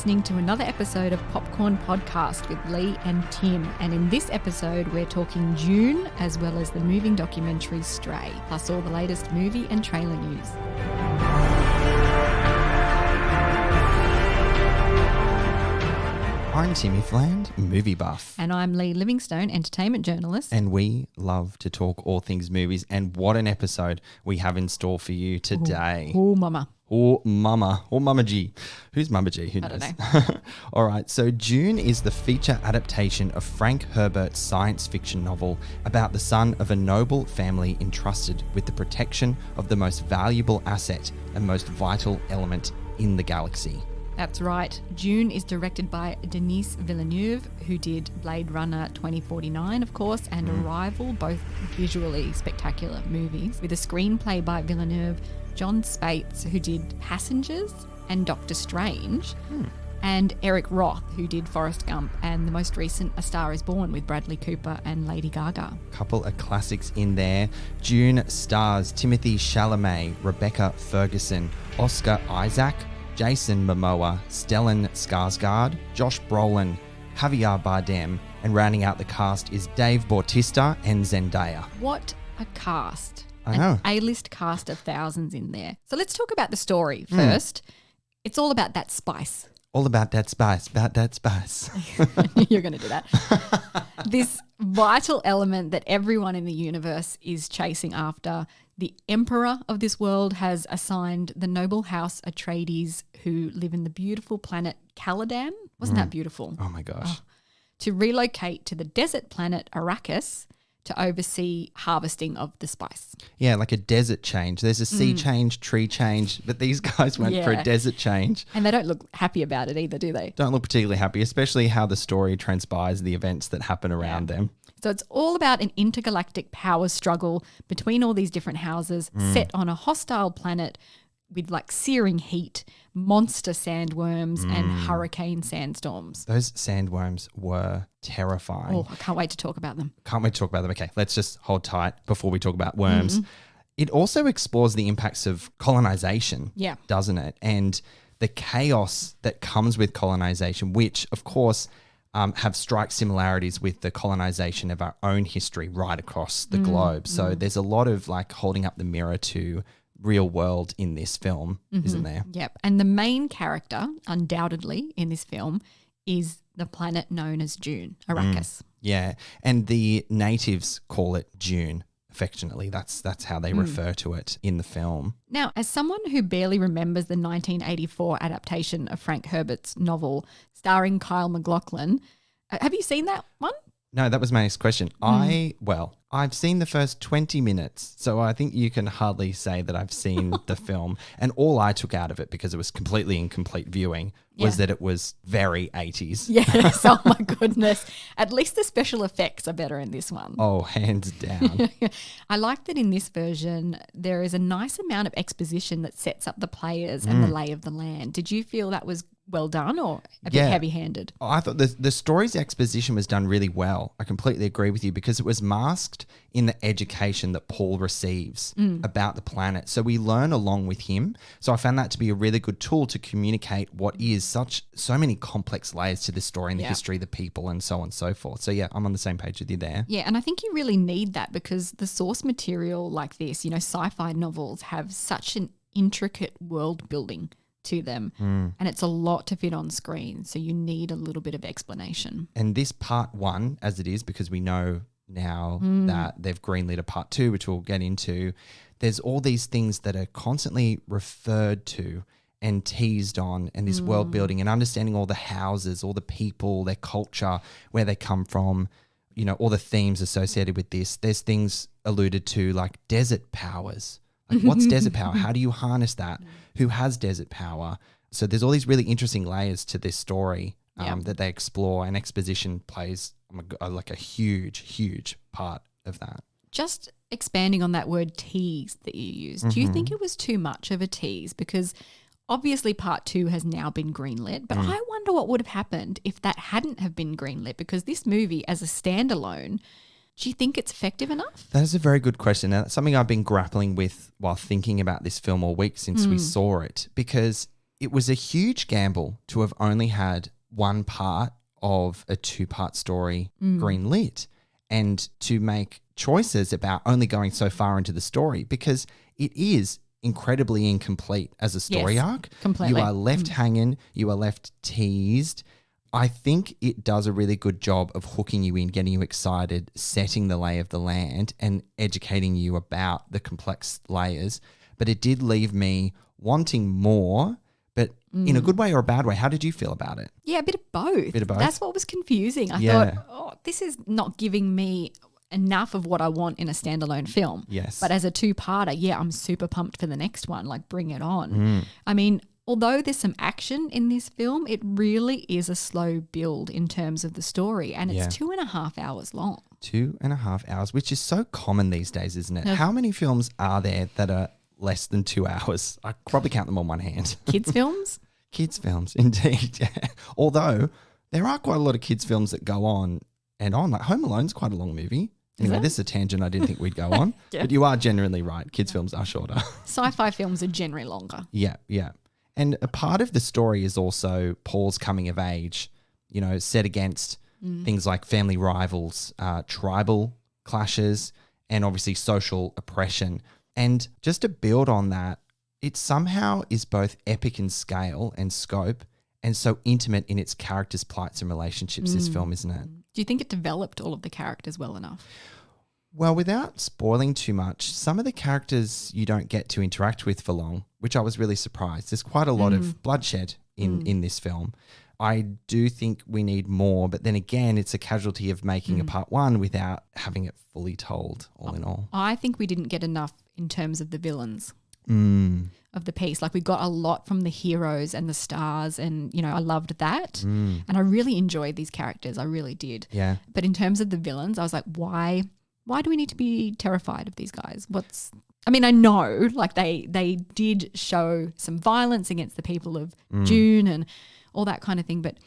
listening to another episode of Popcorn Podcast with Leigh and Tim. And in this episode, we're talking Dune, as well as the moving documentary Stray, plus all the latest movie and trailer news. I'm Timothée, movie buff. And I'm Leigh Livingstone, entertainment journalist. And we love to talk all things movies. And what an episode we have in store for you today. Oh, mama. Oh, mama. Or Mama G. Who's Mama G? Who knows? I don't know. All right. So Dune is the feature adaptation of Frank Herbert's science fiction novel about the son of a noble family entrusted with the protection of the most valuable asset and most vital element in the galaxy. That's right. Dune is directed by Denis Villeneuve, who did Blade Runner 2049, of course, and Arrival, both visually spectacular movies, with a screenplay by Villeneuve, John Spates, who did Passengers and Doctor Strange, and Eric Roth, who did Forrest Gump, and the most recent A Star is Born with Bradley Cooper and Lady Gaga. Couple of classics in there. Dune stars Timothée Chalamet, Rebecca Ferguson, Oscar Isaac, Jason Momoa, Stellan Skarsgård, Josh Brolin, Javier Bardem, and rounding out the cast is Dave Bautista and Zendaya. What a cast. I know. An A-list cast of thousands in there. So let's talk about the story first. It's all about that spice. All about that spice, You're going to do that. This vital element that everyone in the universe is chasing after. The emperor of this world has assigned the noble house Atreides, who live in the beautiful planet Caladan. Wasn't that beautiful? Oh my gosh. To relocate to the desert planet Arrakis to oversee harvesting of the spice. Yeah, like a desert change. There's a sea change, tree change, but these guys went for a desert change. And they don't look happy about it either, do they? Don't look particularly happy, especially how the story transpires, the events that happen around them. So it's all about an intergalactic power struggle between all these different houses set on a hostile planet with like searing heat, monster sandworms and hurricane sandstorms. Those sandworms were terrifying. Oh, I can't wait to talk about them. Can't wait to talk about them. Okay, let's just hold tight before we talk about worms. It also explores the impacts of colonization, doesn't it? And the chaos that comes with colonization, which, of course, have strike similarities with the colonization of our own history right across the globe. So there's a lot of like holding up the mirror to real world in this film, isn't there? Yep. And the main character, undoubtedly, in this film is the planet known as Dune, Arrakis. Yeah. And the natives call it Dune. Affectionately, that's how they refer to it in the film. Now, as someone who barely remembers the 1984 adaptation of Frank Herbert's novel starring Kyle MacLachlan, have you seen that one? No, that was my next question. I've seen the first 20 minutes, so I think you can hardly say that I've seen the film. And all I took out of it, because it was completely incomplete viewing, was that it was very 80s. Yes, oh my goodness. At least the special effects are better in this one. Oh, hands down. I like that in this version, there is a nice amount of exposition that sets up the players and the lay of the land. Did you feel that was well done or a bit heavy-handed? I thought the story's exposition was done really well. I completely agree with you, because it was masked in the education that Paul receives about the planet. So we learn along with him. So I found that to be a really good tool to communicate what is so many complex layers to this story and the history, the people, and so on and so forth. So yeah, I'm on the same page with you there. Yeah, and I think you really need that, because the source material like this, sci-fi novels have such an intricate world building to them, and it's a lot to fit on screen, so you need a little bit of explanation. And this part one, as it is, because we know now that they've greenlit a part two, which we'll get into, there's all these things that are constantly referred to and teased on, and this world building and understanding all the houses, all the people, their culture, where they come from, all the themes associated with this. There's things alluded to like desert powers. Like, what's desert power? How do you harness that? Who has desert power? So there's all these really interesting layers to this story that they explore, and exposition plays like a huge, huge part of that. Just expanding on that word tease that you used, do you think it was too much of a tease? Because obviously part two has now been greenlit, but I wonder what would have happened if that hadn't have been greenlit, because this movie as a standalone, do you think it's effective enough? That is a very good question. Now, that's something I've been grappling with while thinking about this film all week since we saw it, because it was a huge gamble to have only had one part of a 2-part story green lit and to make choices about only going so far into the story because it is incredibly incomplete as a story arc. Completely. You are left hanging, you are left teased. I think it does a really good job of hooking you in, getting you excited, setting the lay of the land and educating you about the complex layers. But it did leave me wanting more, but in a good way or a bad way. How did you feel about it? Yeah, a bit of both. Bit of both? That's what was confusing. I thought, this is not giving me enough of what I want in a standalone film. Yes. But as a 2-parter, yeah, I'm super pumped for the next one. Like, bring it on. I mean, although there's some action in this film, it really is a slow build in terms of the story, and it's 2.5 hours long. 2.5 hours, which is so common these days, isn't it? How many films are there that are less than 2 hours? I probably count them on one hand. Kids films? Kids films, indeed. Although there are quite a lot of kids films that go on and on. Like Home Alone's quite a long movie. Anyway, this is a tangent I didn't think we'd go on. But you are generally right. Kids films are shorter. Sci-fi films are generally longer. Yeah. And a part of the story is also Paul's coming of age, set against things like family rivals, tribal clashes, and obviously social oppression. And just to build on that, it somehow is both epic in scale and scope and so intimate in its characters' plights and relationships, this film, isn't it? Do you think it developed all of the characters well enough? Well, without spoiling too much, some of the characters you don't get to interact with for long, which I was really surprised. There's quite a lot of bloodshed in this film. I do think we need more, but then again, it's a casualty of making a part one without having it fully told, all in all. I think we didn't get enough in terms of the villains of the piece. Like, we got a lot from the heroes and the stars, and, I loved that. And I really enjoyed these characters. I really did. Yeah. But in terms of the villains, I was like, why do we need to be terrified of these guys? I know, like, they did show some violence against the people of Dune and all that kind of thing. But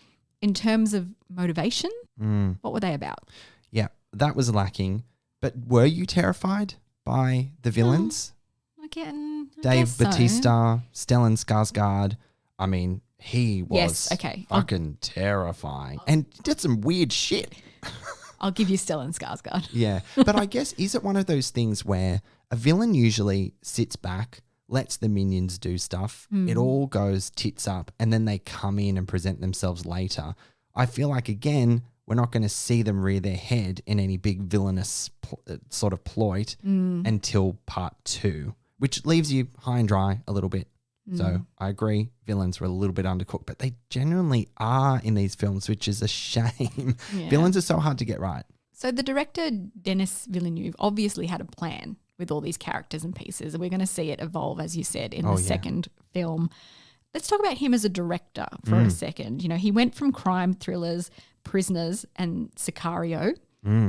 in terms of motivation, what were they about? Yeah, that was lacking. But were you terrified by the villains? Dave Bautista, Stellan Skarsgård. I mean, he was fucking terrifying and did some weird shit. I'll give you Stellan Skarsgård. Yeah. But I guess, is it one of those things where a villain usually sits back, lets the minions do stuff, it all goes tits up, and then they come in and present themselves later? I feel like, again, we're not going to see them rear their head in any big villainous sort of ploy until part 2, which leaves you high and dry a little bit. So I agree, villains were a little bit undercooked, but they genuinely are in these films, which is a shame. Yeah. Villains are so hard to get right. So the director, Denis Villeneuve, obviously had a plan with all these characters and pieces, and we're going to see it evolve, as you said, in the second film. Let's talk about him as a director for a second. He went from crime thrillers, Prisoners and Sicario,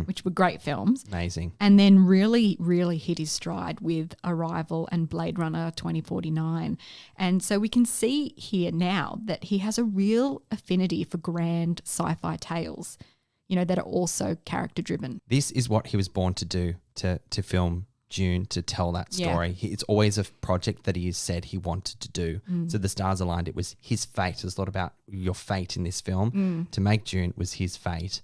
which were great films. Amazing. And then really, really hit his stride with Arrival and Blade Runner 2049. And so we can see here now that he has a real affinity for grand sci-fi tales, that are also character driven. This is what he was born to do, to film Dune, to tell that story. It's always a project that he has said he wanted to do. So the stars aligned. It was his fate. There's a lot about your fate in this film. To make Dune was his fate.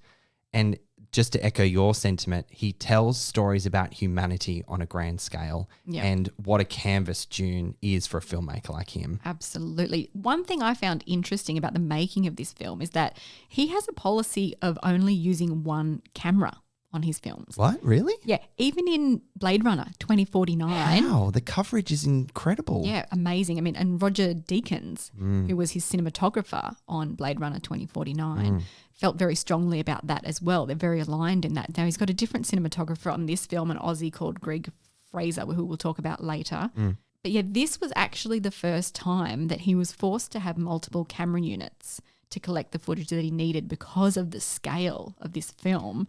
And just to echo your sentiment, he tells stories about humanity on a grand scale, and what a canvas Dune is for a filmmaker like him. Absolutely. One thing I found interesting about the making of this film is that he has a policy of only using one camera on his films. What? Really? Yeah. Even in Blade Runner 2049. Wow, the coverage is incredible. Yeah, amazing. And Roger Deakins, who was his cinematographer on Blade Runner 2049, felt very strongly about that as well. They're very aligned in that. Now, he's got a different cinematographer on this film, an Aussie called Greg Fraser, who we'll talk about later. But yeah, this was actually the first time that he was forced to have multiple camera units to collect the footage that he needed because of the scale of this film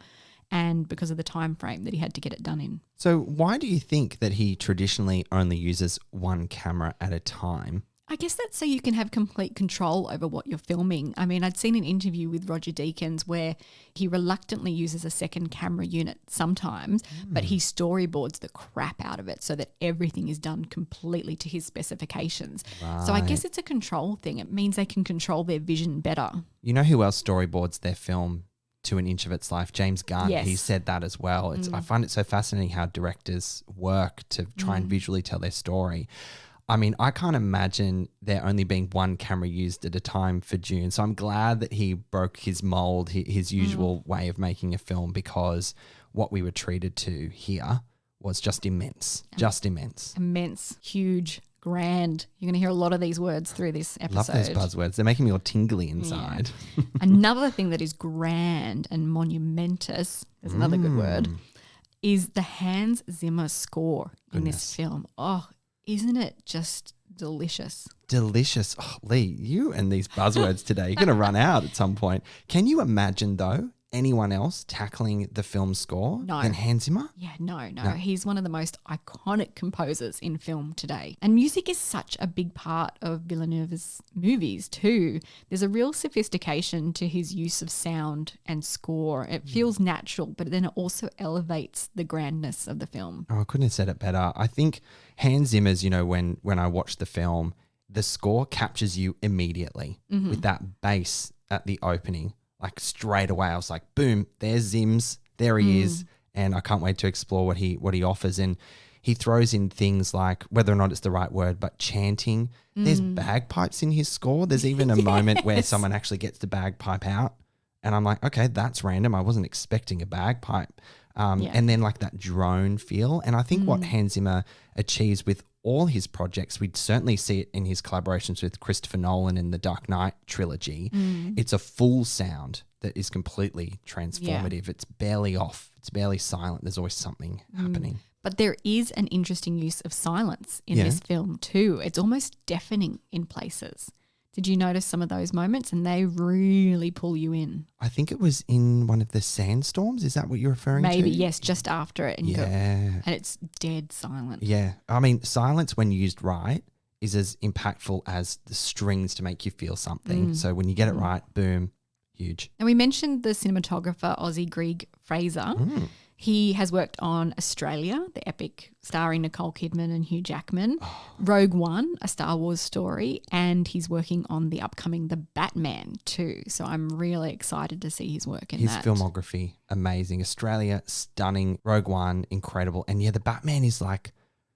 and because of the time frame that he had to get it done in. So why do you think that he traditionally only uses one camera at a time? I guess that's so you can have complete control over what you're filming. I mean, I'd seen an interview with Roger Deakins where he reluctantly uses a second camera unit sometimes, but he storyboards the crap out of it so that everything is done completely to his specifications. So I guess it's a control thing. It means they can control their vision better. You know who else storyboards their film to an inch of its life? James Gunn. Yes. He said that as well. I find it so fascinating how directors work to try and visually tell their story. I mean, I can't imagine there only being one camera used at a time for Dune. So I'm glad that he broke his mold, his usual way of making a film, because what we were treated to here was just immense. Just immense. Immense, huge, grand. You're going to hear a lot of these words through this episode. Love those buzzwords. They're making me all tingly inside. Yeah. Another thing that is grand and monumentous, there's another good word, is the Hans Zimmer score in this film. Oh, isn't it just delicious? Delicious. Oh, Leigh, you and these buzzwords today, you're going to run out at some point. Can you imagine, though, anyone else tackling the film score than Hans Zimmer? Yeah, no. He's one of the most iconic composers in film today. And music is such a big part of Villeneuve's movies too. There's a real sophistication to his use of sound and score. It feels natural, but then it also elevates the grandness of the film. Oh, I couldn't have said it better. I think Hans Zimmer's, when I watched the film, the score captures you immediately with that bass at the opening. Like straight away, I was like, boom, there's Zims, there he is. And I can't wait to explore what he offers. And he throws in things like, whether or not it's the right word, but chanting. There's bagpipes in his score. There's even a moment where someone actually gets the bagpipe out. And I'm like, okay, that's random. I wasn't expecting a bagpipe. And then like that drone feel. And I think what Hans Zimmer achieves with all his projects, we'd certainly see it in his collaborations with Christopher Nolan in the Dark Knight trilogy. It's a full sound that is completely transformative. It's barely off. It's barely silent. There's always something happening. But there is an interesting use of silence in this film too. It's almost deafening in places. Did you notice some of those moments? And they really pull you in. I think it was in one of the sandstorms. Is that what you're referring to? Maybe, yes, just after it. And it's dead silent. Yeah. I mean, silence when used right is as impactful as the strings to make you feel something. So when you get it right, boom, huge. And we mentioned the cinematographer Aussie Grieg Fraser. He has worked on Australia, the epic starring Nicole Kidman and Hugh Jackman, Rogue One, a Star Wars story, and he's working on the upcoming The Batman too. So I'm really excited to see his work in that. His filmography, amazing. Australia, stunning. Rogue One, incredible. And yeah, The Batman is like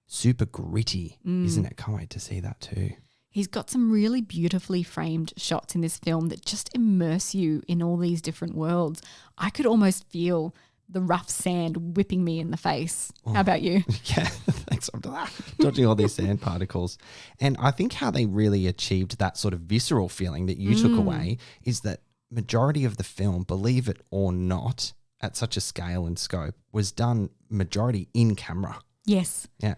super gritty, isn't it? Can't wait to see that too. He's got some really beautifully framed shots in this film that just immerse you in all these different worlds. I could almost feel the rough sand whipping me in the face. How about you? Yeah, thanks. I'm dodging all these sand particles. And I think how they really achieved that sort of visceral feeling that you took away is that majority of the film, believe it or not, at such a scale and scope, was done majority in camera. Yes. Yeah.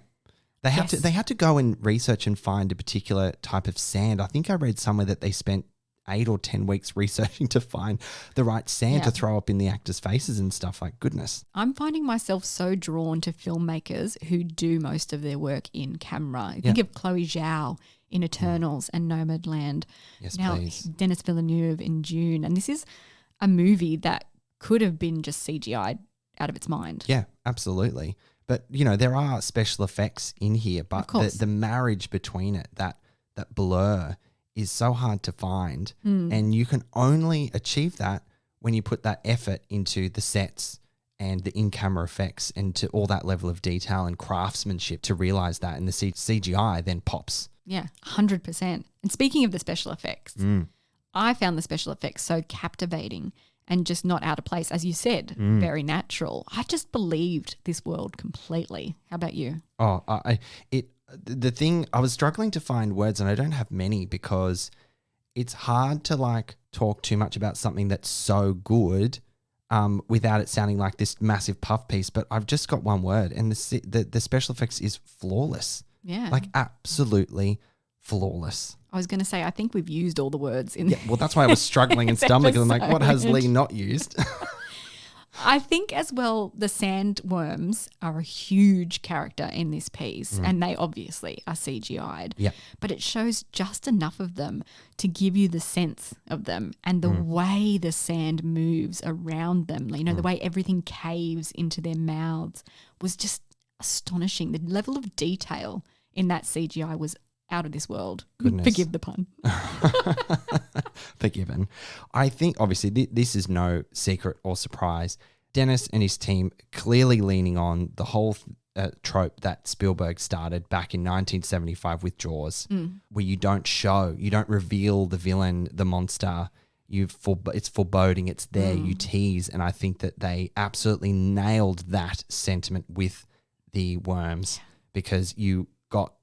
They had to go and research and find a particular type of sand. I think I read somewhere that they spent 8 or 10 weeks researching to find the right sand to throw up in the actors' faces and stuff. Like, goodness. I'm finding myself so drawn to filmmakers who do most of their work in camera. Think of Chloe Zhao in Eternals and Nomadland. Yes, now, please. Denis Villeneuve in Dune. And this is a movie that could have been just CGI'd out of its mind. Yeah, absolutely. But, there are special effects in here, but the marriage between it, that blur is so hard to find. And you can only achieve that when you put that effort into the sets and the in-camera effects and to all that level of detail and craftsmanship to realize that. And the CGI then pops. Yeah, 100%. And speaking of the special effects, I found the special effects so captivating and just not out of place. As you said, very natural. I just believed this world completely. How about you? Oh, the thing, I was struggling to find words, and I don't have many because it's hard to talk too much about something that's so good without it sounding like this massive puff piece. But I've just got one word, and the special effects is flawless. Yeah. Like absolutely flawless. I was going to say, I think we've used all the words in well, that's why I was struggling and stumbling because I'm like, what has Leigh not used? I think as well the sandworms are a huge character in this piece and they obviously are CGI'd. Yeah. But it shows just enough of them to give you the sense of them and the way the sand moves around them. You know, the way everything caves into their mouths was just astonishing. The level of detail in that CGI was out of this world. Goodness. Forgive the pun. Forgiven. I think obviously this is no secret or surprise. Denis and his team clearly leaning on the whole trope that Spielberg started back in 1975 with Jaws, where you don't reveal the villain, the monster. It's foreboding. It's there. You tease, and I think that they absolutely nailed that sentiment with the worms because you got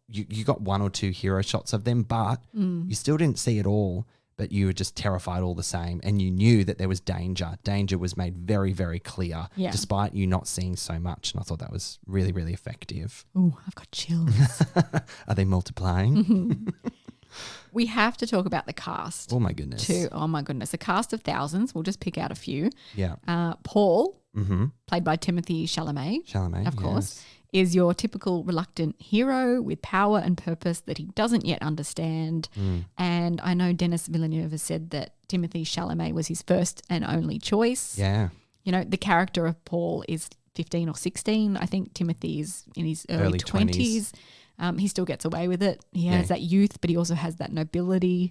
one or two hero shots of them, but you still didn't see it all. But you were just terrified all the same, and you knew that there was danger. Danger was made very, very clear, despite you not seeing so much. And I thought that was really, really effective. Oh, I've got chills. Are they multiplying? We have to talk about the cast. Oh my goodness. Oh my goodness. A cast of thousands. We'll just pick out a few. Yeah. Paul, played by Timothée Chalamet. Of course. Is your typical reluctant hero with power and purpose that he doesn't yet understand. And I know Denis Villeneuve has said that Timothée Chalamet was his first and only choice. Yeah. You know, the character of Paul is 15 or 16. I think Timothée is in his early 20s. He still gets away with it. He has that youth, but he also has that nobility.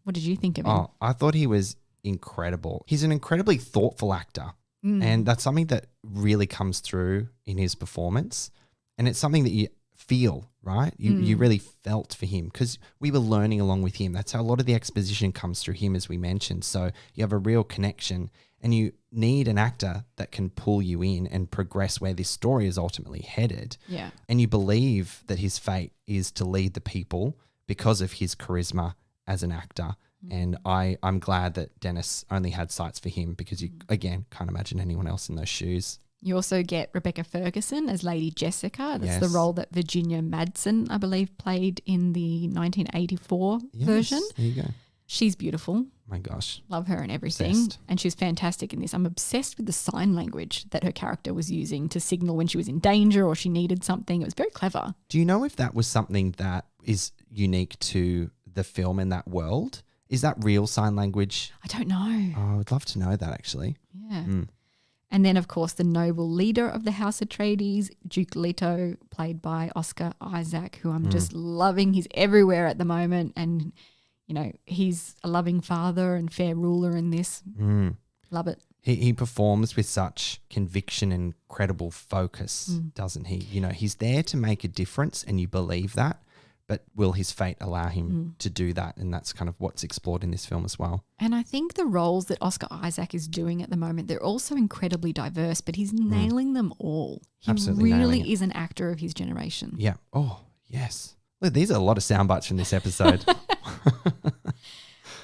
What did you think of him? Oh, I thought he was incredible. He's an incredibly thoughtful actor. And that's something that really comes through in his performance. And it's something that you feel, right? You really felt for him because we were learning along with him. That's how a lot of the exposition comes through him, as we mentioned. So you have a real connection and you need an actor that can pull you in and progress where this story is ultimately headed. Yeah. And you believe that his fate is to lead the people because of his charisma as an actor. And I'm glad that Denis only had sights for him because you, again, can't imagine anyone else in those shoes. You also get Rebecca Ferguson as Lady Jessica. That's the role that Virginia Madsen, I believe, played in the 1984 version. There you go. She's beautiful. My gosh. Love her and everything. Obsessed. And she's fantastic in this. I'm obsessed with the sign language that her character was using to signal when she was in danger or she needed something. It was very clever. Do you know if that was something that is unique to the film and that world? Is that real sign language? I don't know. Oh, I'd love to know that actually. Yeah. And then, of course, the noble leader of the House Atreides, Duke Leto, played by Oscar Isaac, who I'm just loving. He's everywhere at the moment. And, you know, he's a loving father and fair ruler in this. Love it. He performs with such conviction and credible focus, doesn't he? You know, he's there to make a difference and you believe that. But will his fate allow him to do that? And that's kind of what's explored in this film as well. And I think the roles that Oscar Isaac is doing at the moment, they're also incredibly diverse, but he's nailing them all. He Absolutely really is an actor of his generation. Yeah. Oh, yes. Look, these are a lot of sound bites from this episode.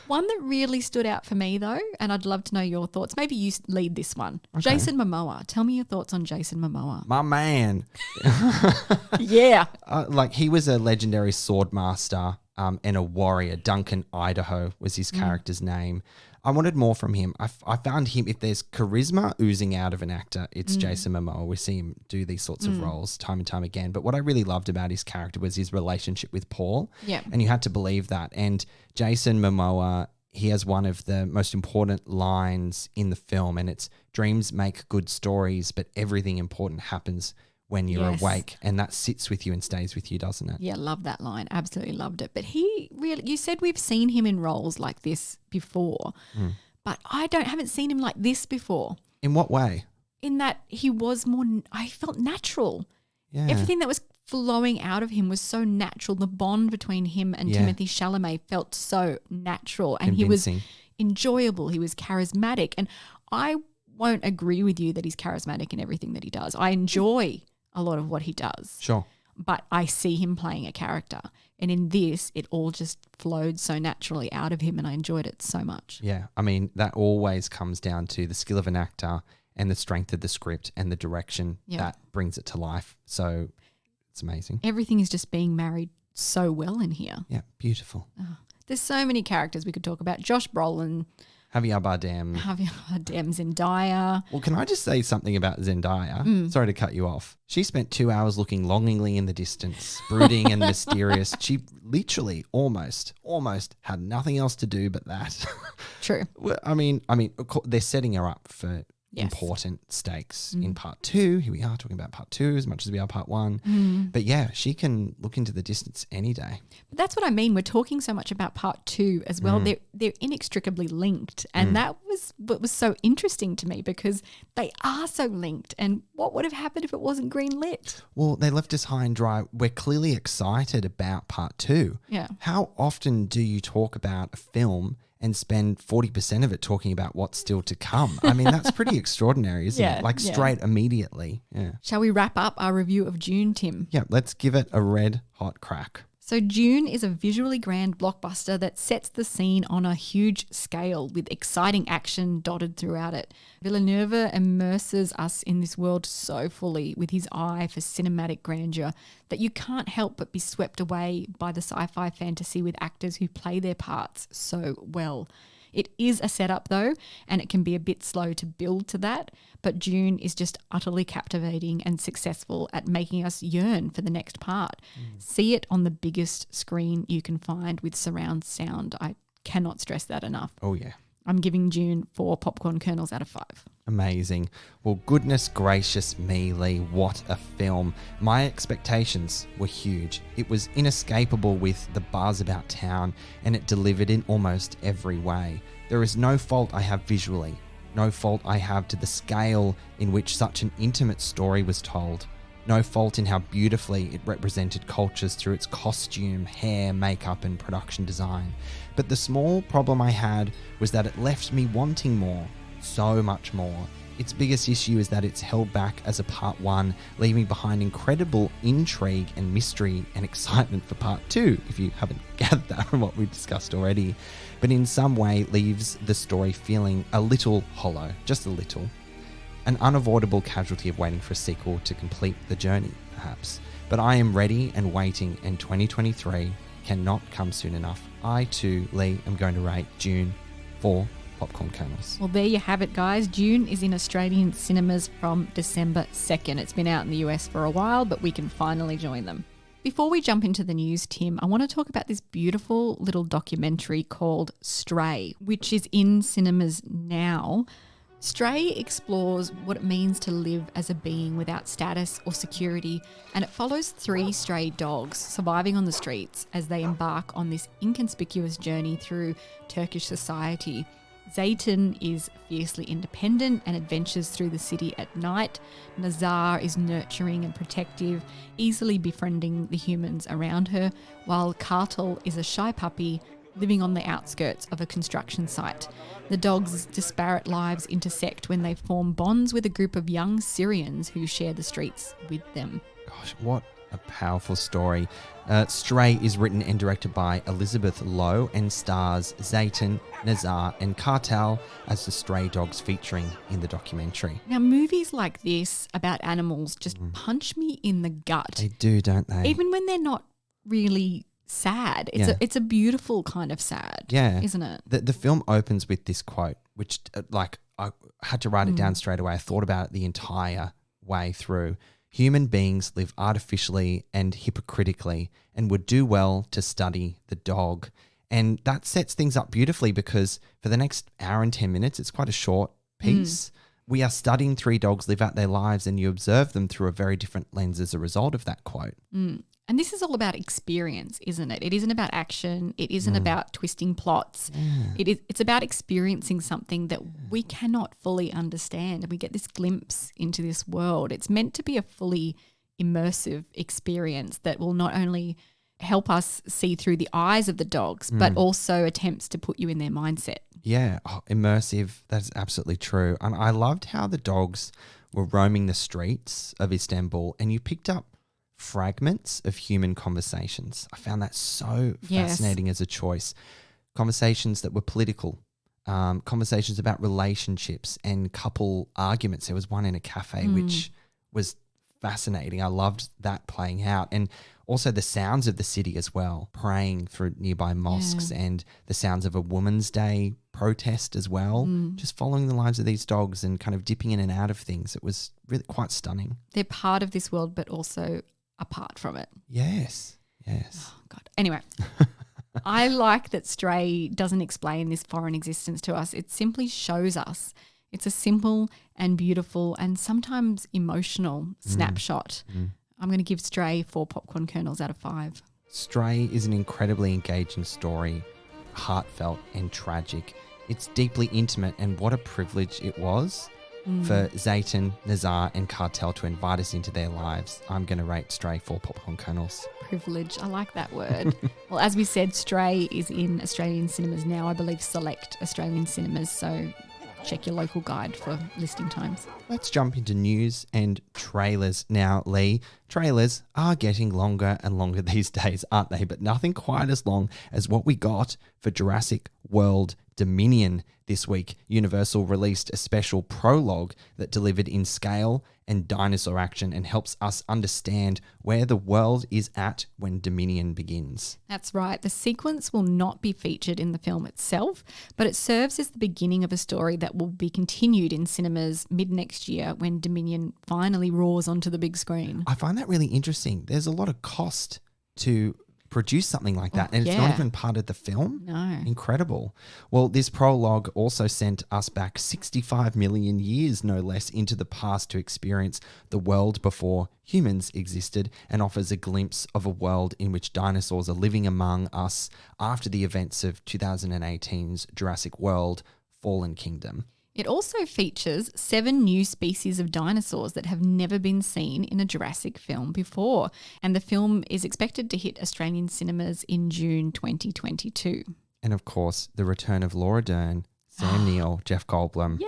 One that really stood out for me, though, and I'd love to know your thoughts. Maybe you lead this one. Okay. Jason Momoa. Tell me your thoughts on Jason Momoa. My man. Yeah. Like he was a legendary sword master and a warrior. Duncan Idaho was his character's name. I wanted more from him. I found him, if there's charisma oozing out of an actor, it's Jason Momoa. We see him do these sorts of roles time and time again. But what I really loved about his character was his relationship with Paul. Yeah. And you had to believe that. And Jason Momoa, he has one of the most important lines in the film, and it's dreams make good stories, but everything important happens when you're awake, and that sits with you and stays with you, doesn't it? Yeah, love that line. Absolutely loved it. But he really, you said we've seen him in roles like this before, but I haven't seen him like this before. In what way? In that he was more, I felt natural. Yeah. Everything that was flowing out of him was so natural. The bond between him and Timothée Chalamet felt so natural, and he was enjoyable. He was charismatic, and I won't agree with you that he's charismatic in everything that he does. I enjoy a lot of what he does. Sure. But I see him playing a character. And in this, it all just flowed so naturally out of him, and I enjoyed it so much. Yeah. I mean, that always comes down to the skill of an actor and the strength of the script and the direction that brings it to life. So it's amazing. Everything is just being married so well in here. Yeah. Beautiful. Oh, there's so many characters we could talk about. Josh Brolin, Javier Bardem. Zendaya. Well, can I just say something about Zendaya? Sorry to cut you off. She spent 2 hours looking longingly in the distance, brooding and mysterious. She literally almost had nothing else to do but that. True. Well, I mean, of course, they're setting her up for important stakes in part 2. Here we are talking about part 2 as much as we are part 1. But yeah, she can look into the distance any day. But that's what I mean. We're talking so much about part 2 as well. They're inextricably linked. And that was what was so interesting to me, because they are so linked. And what would have happened if it wasn't green lit? Well, they left us high and dry. We're clearly excited about part 2. Yeah. How often do you talk about a film and spend 40% of it talking about what's still to come? I mean, that's pretty extraordinary, isn't it? Like straight immediately. Yeah. Shall we wrap up our review of Dune, Tim? Yeah, let's give it a red hot crack. So Dune is a visually grand blockbuster that sets the scene on a huge scale with exciting action dotted throughout it. Villeneuve immerses us in this world so fully with his eye for cinematic grandeur that you can't help but be swept away by the sci-fi fantasy with actors who play their parts so well. It is a setup though, and it can be a bit slow to build to that, but Dune is just utterly captivating and successful at making us yearn for the next part. See it on the biggest screen you can find with surround sound. I cannot stress that enough. Oh yeah. I'm giving Dune 4 popcorn kernels out of 5. Amazing. Well, goodness gracious me, Leigh, what a film. My expectations were huge. It was inescapable with the buzz about town, and it delivered in almost every way. There is no fault I have visually, no fault I have to the scale in which such an intimate story was told. No fault in how beautifully it represented cultures through its costume, hair, makeup, and production design. But the small problem I had was that it left me wanting more, so much more. Its biggest issue is that it's held back as a part 1, leaving behind incredible intrigue and mystery and excitement for part 2, if you haven't gathered that from what we've discussed already. But in some way leaves the story feeling a little hollow, just a little. An unavoidable casualty of waiting for a sequel to complete the journey, perhaps. But I am ready and waiting, and 2023 cannot come soon enough. I too, Leigh, am going to rate Dune 4 popcorn kernels. Well, there you have it, guys. Dune is in Australian cinemas from December 2nd. It's been out in the US for a while, but we can finally join them. Before we jump into the news, Tim, I want to talk about this beautiful little documentary called Stray, which is in cinemas now. Stray explores what it means to live as a being without status or security, and it follows 3 stray dogs surviving on the streets as they embark on this inconspicuous journey through Turkish society. Zeytin is fiercely independent and adventures through the city at night. Nazar is nurturing and protective, easily befriending the humans around her, while Kartal is a shy puppy living on the outskirts of a construction site. The dogs' disparate lives intersect when they form bonds with a group of young Syrians who share the streets with them. Gosh, what a powerful story. Stray is written and directed by Elizabeth Lowe and stars Zeytin, Nazar and Kartal as the stray dogs featuring in the documentary. Now, movies like this about animals just punch me in the gut. They do, don't they? Even when they're not really sad. It's a beautiful kind of sad, isn't it? The film opens with this quote, which I had to write it down straight away. I thought about it the entire way through. Human beings live artificially and hypocritically and would do well to study the dog. And that sets things up beautifully because for the next hour and 10 minutes, it's quite a short piece. We are studying 3 dogs live out their lives, and you observe them through a very different lens as a result of that quote. And this is all about experience, isn't it? It isn't about action. It isn't about twisting plots. It's about experiencing something that we cannot fully understand. And we get this glimpse into this world. It's meant to be a fully immersive experience that will not only help us see through the eyes of the dogs, but also attempts to put you in their mindset. Yeah, immersive. That's absolutely true. And I loved how the dogs were roaming the streets of Istanbul, and you picked up fragments of human conversations. I found that so fascinating as a choice. Conversations that were political, conversations about relationships and couple arguments. There was one in a cafe which was fascinating. I loved that playing out. And also the sounds of the city as well, praying through nearby mosques and the sounds of a Women's Day protest as well, just following the lives of these dogs and kind of dipping in and out of things. It was really quite stunning. They're part of this world, but also apart from it. Yes. Oh, God. Anyway, I like that Stray doesn't explain this foreign existence to us. It simply shows us. It's a simple and beautiful and sometimes emotional snapshot. I'm going to give Stray 4 popcorn kernels out of 5. Stray is an incredibly engaging story, heartfelt and tragic. It's deeply intimate, and what a privilege it was for Zayton, Nazar and Cartel to invite us into their lives. I'm going to rate Stray 4 popcorn kernels. Privilege. I like that word. Well, as we said, Stray is in Australian cinemas now. I believe select Australian cinemas, so check your local guide for listing times. Let's jump into news and trailers now, Leigh. Trailers are getting longer and longer these days, aren't they? But nothing quite as long as what we got for Jurassic World Dominion this week. Universal released a special prologue that delivered in scale and dinosaur action and helps us understand where the world is at when Dominion begins. That's right. The sequence will not be featured in the film itself, but it serves as the beginning of a story that will be continued in cinemas mid-next year when Dominion finally roars onto the big screen. I find that really interesting. There's a lot of cost to produce something like that, and it's not even part of the film. No. Incredible. Well, this prologue also sent us back 65 million years, no less, into the past to experience the world before humans existed, and offers a glimpse of a world in which dinosaurs are living among us after the events of 2018's Jurassic World Fallen Kingdom. It also features 7 new species of dinosaurs that have never been seen in a Jurassic film before. And the film is expected to hit Australian cinemas in June 2022. And of course, the return of Laura Dern, Sam Neill, Jeff Goldblum. Yay!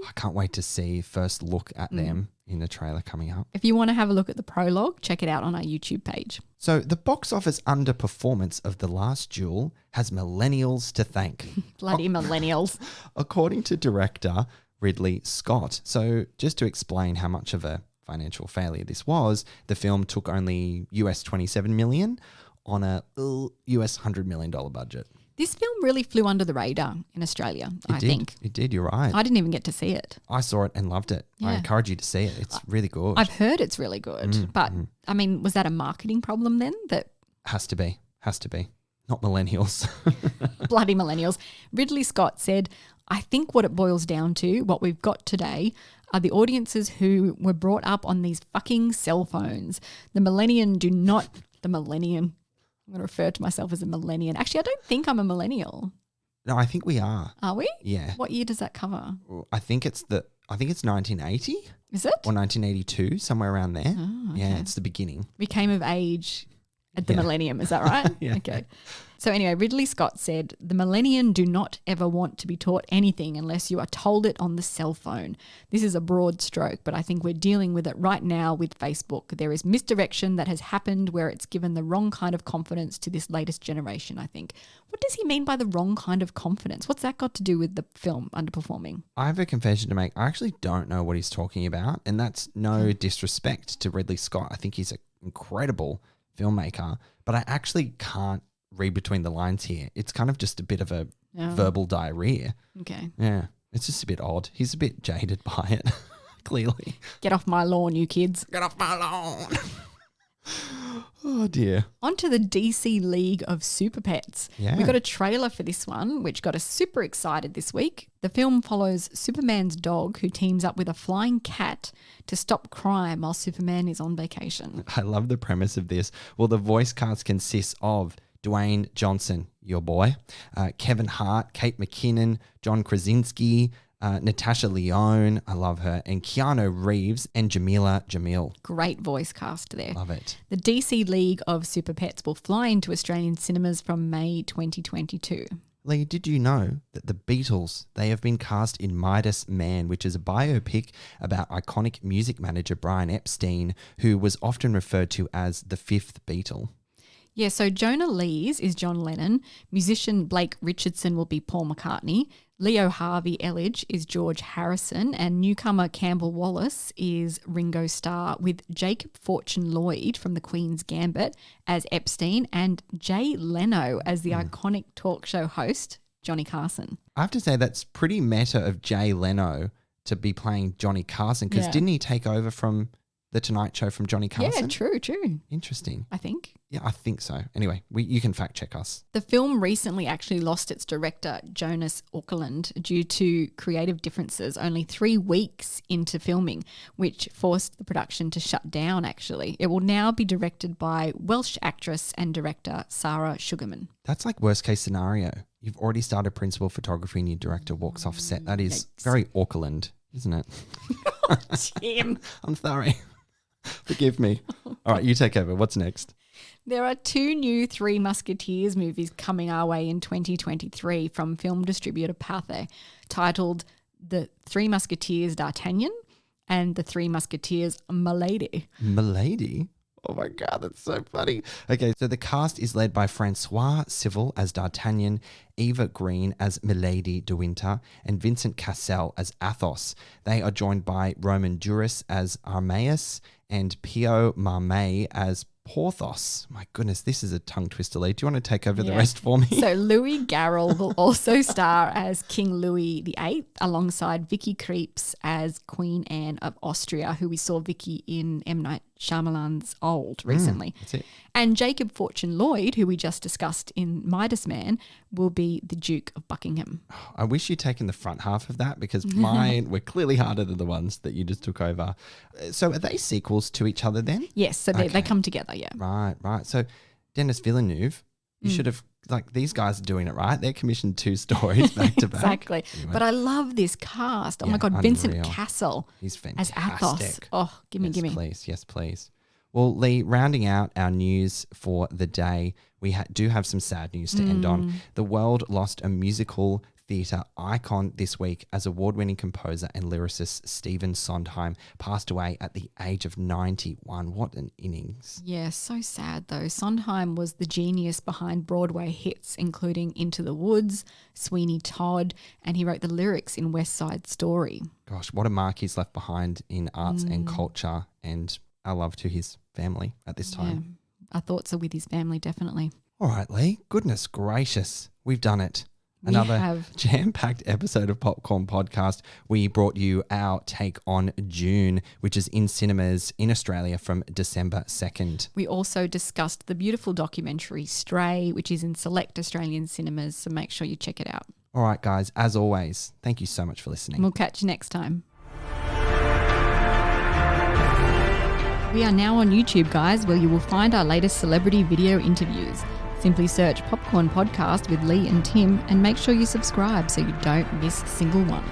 I can't wait to see first look at them in the trailer coming up. If you want to have a look at the prologue, check it out on our YouTube page. So the box office underperformance of The Last Duel has millennials to thank. Bloody millennials. According to director Ridley Scott. So just to explain how much of a financial failure this was, the film took only US $27 million on a US $100 million budget. This film really flew under the radar in Australia, I think. It did, you're right. I didn't even get to see it. I saw it and loved it. I Yeah. encourage you to see it. It's really good. I've heard it's really good. But, I mean, was that a marketing problem then? That Has to be. Not millennials. bloody millennials. Ridley Scott said, I think what it boils down to, what we've got today, are the audiences who were brought up on these fucking cell phones. The millennium. I'm going to refer to myself as a millennial. Actually, I don't think I'm a millennial. No, I think we are. Are we? Yeah. What year does that cover? I think it's 1980 Is it? or 1982, somewhere around there. Oh, okay. Yeah, it's the beginning. We came of age at the millennium. Is that right? Yeah. Okay. So anyway, Ridley Scott said, the millennium do not ever want to be taught anything unless you are told it on the cell phone. This is a broad stroke, but I think we're dealing with it right now with Facebook. There is misdirection that has happened where it's given the wrong kind of confidence to this latest generation, I think. What does he mean by the wrong kind of confidence? What's that got to do with the film underperforming? I have a confession to make. I actually don't know what he's talking about, and that's no disrespect to Ridley Scott. I think he's an incredible filmmaker, but I actually can't read between the lines here. It's kind of just a bit of a verbal diarrhea. Okay. Yeah, it's just a bit odd. He's a bit jaded by it, clearly. Get off my lawn, you kids. Get off my lawn. Oh, dear. On to the DC League of Super Pets. Yeah. We got a trailer for this one, which got us super excited this week. The film follows Superman's dog, who teams up with a flying cat to stop crime while Superman is on vacation. I love the premise of this. Well, the voice cast consists of Dwayne Johnson, your boy, Kevin Hart, Kate McKinnon, John Krasinski, Natasha Lyonne, I love her, and Keanu Reeves and Jamila Jamil. Great voice cast there. Love it. The DC League of Super Pets will fly into Australian cinemas from May 2022. Leigh, did you know that the Beatles, they have been cast in Midas Man, which is a biopic about iconic music manager Brian Epstein, who was often referred to as the fifth Beatle? Yeah, so Jonah Lees is John Lennon, musician Blake Richardson will be Paul McCartney, Leo Harvey Elledge is George Harrison, and newcomer Campbell Wallace is Ringo Starr, with Jacob Fortune Lloyd from the Queen's Gambit as Epstein and Jay Leno as the iconic talk show host, Johnny Carson. I have to say that's pretty meta of Jay Leno to be playing Johnny Carson, because didn't he take over from The Tonight Show from Johnny Carson? Yeah, true. Interesting. I think. Yeah, I think so. Anyway, you can fact check us. The film recently actually lost its director, Jonas Åkerlund, due to creative differences only 3 weeks into filming, which forced the production to shut down, actually. It will now be directed by Welsh actress and director Sarah Sugarman. That's like worst case scenario. You've already started principal photography and your director walks off set. That is very Auckland, isn't it? Tim. I'm sorry. Forgive me. All right, you take over. What's next? There are 2 new Three Musketeers movies coming our way in 2023 from film distributor Pathé, titled The Three Musketeers D'Artagnan and The Three Musketeers Milady. Milady? Oh my God, that's so funny. Okay, so the cast is led by Francois Civil as D'Artagnan, Eva Green as Milady de Winter, and Vincent Cassel as Athos. They are joined by Roman Duris as Armaeus and Pio Marmay as Porthos. My goodness, this is a tongue twister, Lee. Do you want to take over the rest for me? So Louis Garrel will also star as King Louis VIII alongside Vicky Krieps as Queen Anne of Austria, who we saw Vicky in M. Night Shyamalan's Old recently. That's it. And Jacob Fortune Lloyd, who we just discussed in Midas Man, will be the Duke of Buckingham. I wish you'd taken the front half of that, because mine were clearly harder than the ones that you just took over. So are they sequels to each other then? Yes, so they come together, yeah. Right. So Denis Villeneuve, you should have, like, these guys are doing it right. They're commissioned 2 stories back to back. Exactly. Anyway. But I love this cast. Oh Yeah, my God, unreal. Vincent Cassel He's as Athos. fantastic. Oh, give me. Yes, please. Well, Lee, rounding out our news for the day, we do have some sad news to end on. The world lost a musical theatre icon this week as award-winning composer and lyricist Stephen Sondheim passed away at the age of 91. What an innings. Yeah, so sad though. Sondheim was the genius behind Broadway hits, including Into the Woods, Sweeney Todd, and he wrote the lyrics in West Side Story. Gosh, what a mark he's left behind in arts and culture, and our love to his family at this time. Yeah, our thoughts are with his family, definitely. All right, Lee. Goodness gracious. We've done it. Another jam-packed episode of Popcorn Podcast. We brought you our take on Dune, which is in cinemas in Australia from December 2nd. We also discussed the beautiful documentary Stray, which is in select Australian cinemas, so make sure you check it out. All right, guys, as always, thank you so much for listening. We'll catch you next time. We are now on YouTube, guys, where you will find our latest celebrity video interviews. Simply search Popcorn Podcast with Leigh and Tim and make sure you subscribe so you don't miss a single one.